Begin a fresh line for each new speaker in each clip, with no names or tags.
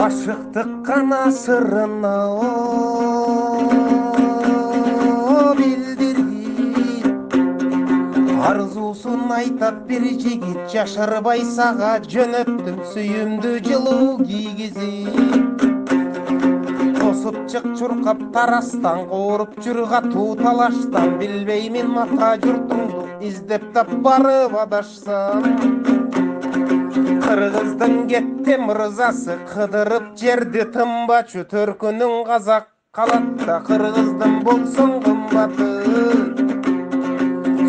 Aşıktık kana sırrını bildirgin Arzusun aytat bir jigit Yaşarbay sağa jönöttüm Süyümdü жылуу kiygizip Tosup çık çurkap tarastan Qo'rup jür katуу talaştan Bilbeymin mata jurtungdu İzdep tap barıp adaşsam Kırgızdın ketти mırzası Kıdırıp жерди tımbaçı Törkünün kazak kalatda Kırgızdın bolsun kımbatı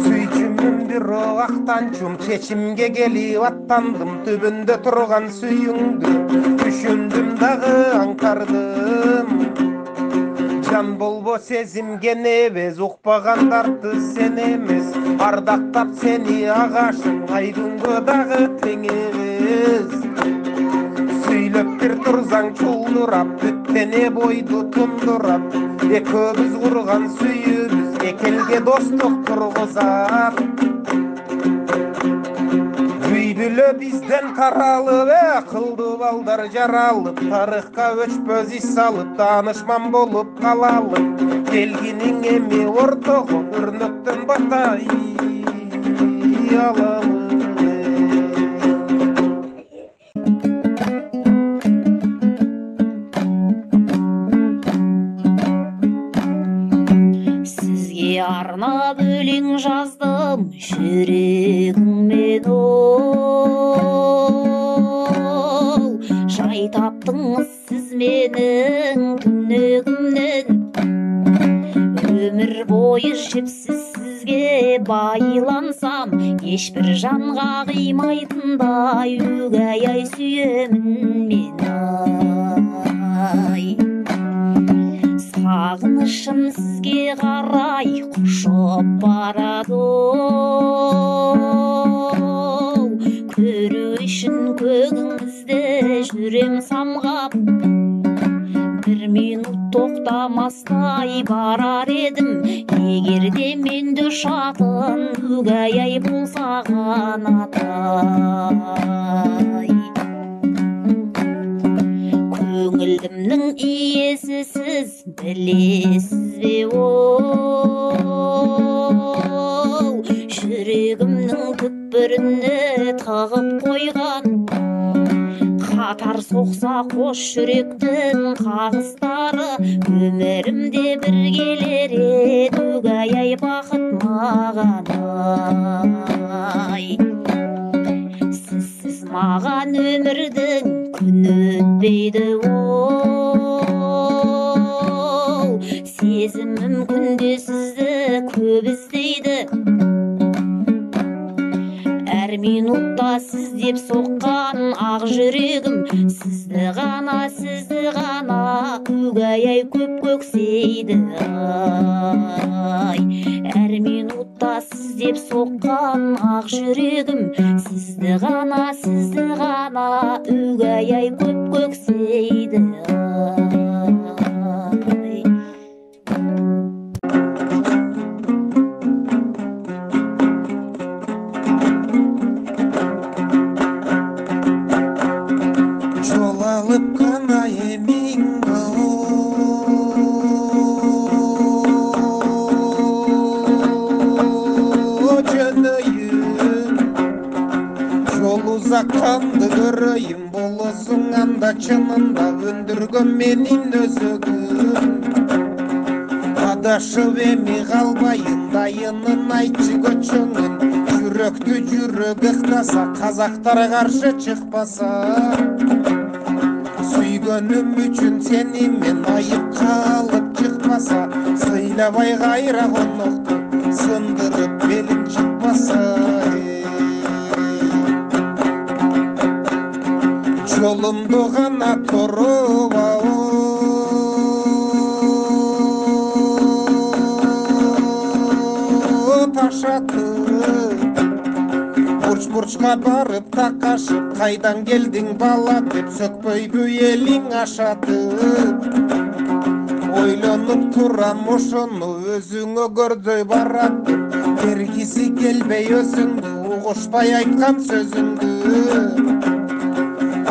Süyçümün bir aktançum Çeçimge gelip attandım Tübünde turgan süyüңdü Düşündüm dağı ankardım Can bolbo sezimge nebez Ukpagandardı sen emez Ardaktap seni ağaşın Aydınғы dağı teňegiz Süylöp bir turzaң çuldurap Büttene boydu tundurap Ekөөbüz kurgan süyübüz Ekelge dostluk turguzap Büydülö bizden taralıp Kıldı balдар jaralıp Tarıhka öçpöz is salıp Danışman bolup kalalıp Belginin emi ortoğu Örnöktön batay alamı
Sizge arnap өлең жаздым жүрегіммен жай таптыңыз сіз менің түнегімнен өмір бойы жіпсіз сізге байлансам ешбір жанға қимайтындай өгей ай сүйемін мен ай Сағынышым сізге қарай құшып барады Көру үшін көгіңізді жүрем самғап Bir minut тоқтамастай барар едім Егерде менде ұшатын өгей ай болсаған атай Көңілімнің иесі сіз білесіз бе оу Жүрегімнің түкпіріне тығып қойған Қатар соқса қос жүректің қағыстары Өмірімде бір келер еді өгей ай бақыт маған ай Сізсіз маған өмірдің күні өтпейді оу Сезімім күнде сізді көп іздейді Әр минутта сіз деп соққан ақ жүрегім Сізді ғана өгей ай көп көксейді ай Әр минутта сіз деп соққан ақ жүрегім Сізді ғана өгей ай көп көксейді ай
Alıp kana emin Canayım Yol uzakkandı göreyim Bolusun anda çınında Öndürgün menin özөгüm Adaşıp emi kalbayın Dayının aytçı göçünün Жүрөктү жүрөк ıktasa Kazaktar karşı çıkpasa Süygönüm üçün seni men ayıp kalıp çıkmasa Sıylabay gayra konuktu Sındırıp belim çıkmasa Yolumdu gana torup taşatı Burç-burçka barıp takaşıp Kaydan geldin bala dep Sökpöydü elin aşatıp Oylanıp turam uşunu Özüңө gördöy barat Bergisi gelbey özüңdü Uğuşpay aytkan sözüңdü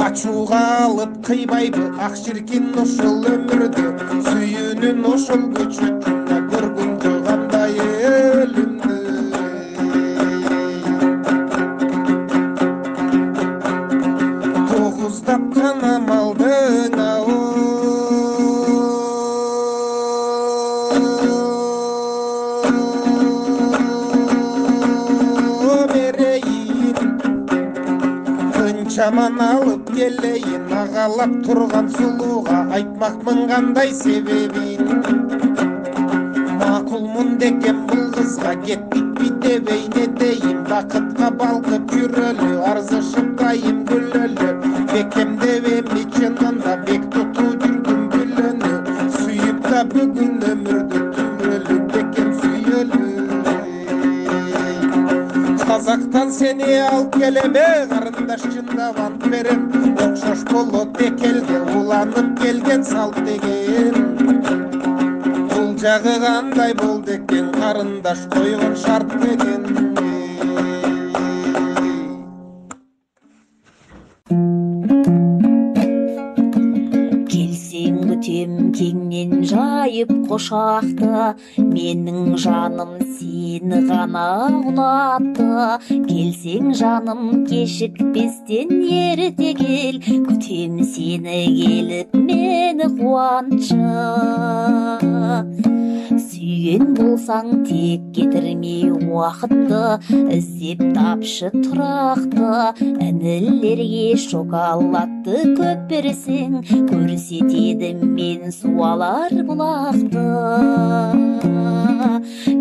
ачууга алып кыйбайбы ак ширкин ошол өмүрдү сүйүүнүн ошол көчөтүндө көргүндү кандай элимди тогуздап канамалдың ау Жаман алып келейин агалап турган сулууга айтмакмын кандай себебин макулмун декем бул кызга кеттикпи дебей не дейин бакытка балкып жүрөлү арзышып кайым күлөлү бекем дебеми чынында бек тутуу жүрдүм бүлөнү сүйүп да бүгүн өмүрдү түбөлү бекем сүйөлү Казактан сени алып келеме карындаш чындап ант берем окшош болот экелге уланып келген салт деген бул жагы кандай болду экен карындаш койгон шарт деген
келсең күтем кеңнен жайып кошакты менин жаным сени гана унатты келсең жаным кешикпестен эрте кел күтем сени келип мени кубанчы сүйген болсаң тек кетирмей убакытты издеп тапшы туракты инилерге шоколадты көп берсең көрсетедим мен суалар булакты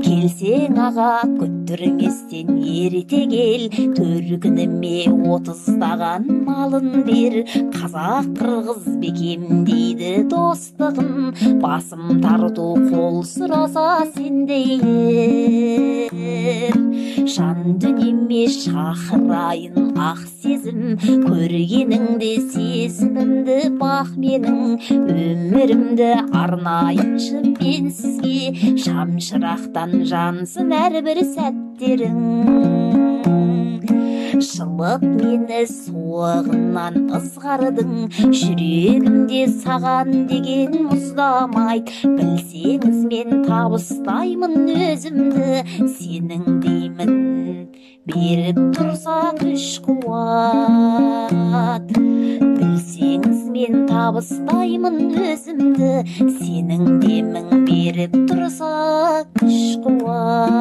келсең ага күттүрместен эрте кел төркүнүме 30 малын бер казак кыргыз бекем дейди достугун басым тартуу кол сураса сендейлер жан дүниеме шакырайын ак сезим көргениңди сезимимди бак менин өмүрүмдү арнайынчы мен сизге шамшырактан жансын ар бир сәттериң шылып мени суыгынан ызгардың жүрегимде саган деген муздамайт билсеңиз мен табыстаймын өзүмдү сенің деймін берип турса күч кубат билсеңиз мен табыстаймын өзүмдү сенің демиң берип турса күч кубат